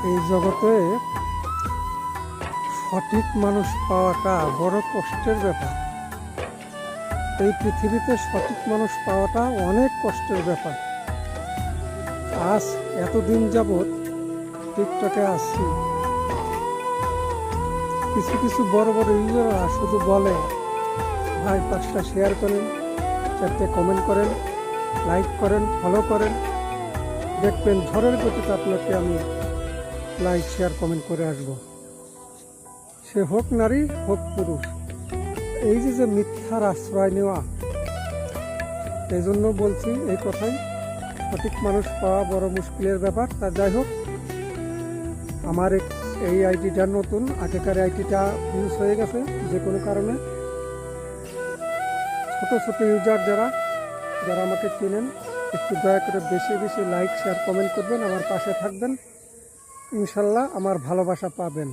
এই জগতে সঠিক মানুষ পাওয়াটা বড় কষ্টের ব্যাপার। এই পৃথিবীতে সঠিক মানুষ পাওয়াটা অনেক কষ্টের ব্যাপার। আজ এতদিন যাবৎ টিকটকে আসছি, কিছু কিছু বড় বড় ইউজাররা শুধু বলে, ভাই 5টা শেয়ার করেন, 4টে কমেন্ট করেন, লাইক করেন, ফলো করেন, দেখবেন ঝড়ের গতিতে আপনাকে আমি লাইক শেয়ার কমেন্ট করে আসব। সে হোক নারী হোক পুরুষ, এই যে মিথ্যার আশ্রয় নেওয়া, এই জন্য বলছি এই কথাই, সঠিক মানুষ পাওয়া বড় মুশকিলের ব্যাপার। তা যাই হোক, আমার এই আইডিটা নতুন, আগেকার আইডিটা ইউজ হয়ে গেছে যে কোনো কারণে। ছোট ছোট ইউজার যারা আমাকে চেনেন, একটু দয়া করে বেশি বেশি লাইক শেয়ার কমেন্ট করবেন, আমার পাশে থাকবেন, ইনশাল্লাহ আমার ভালোবাসা পাবেন।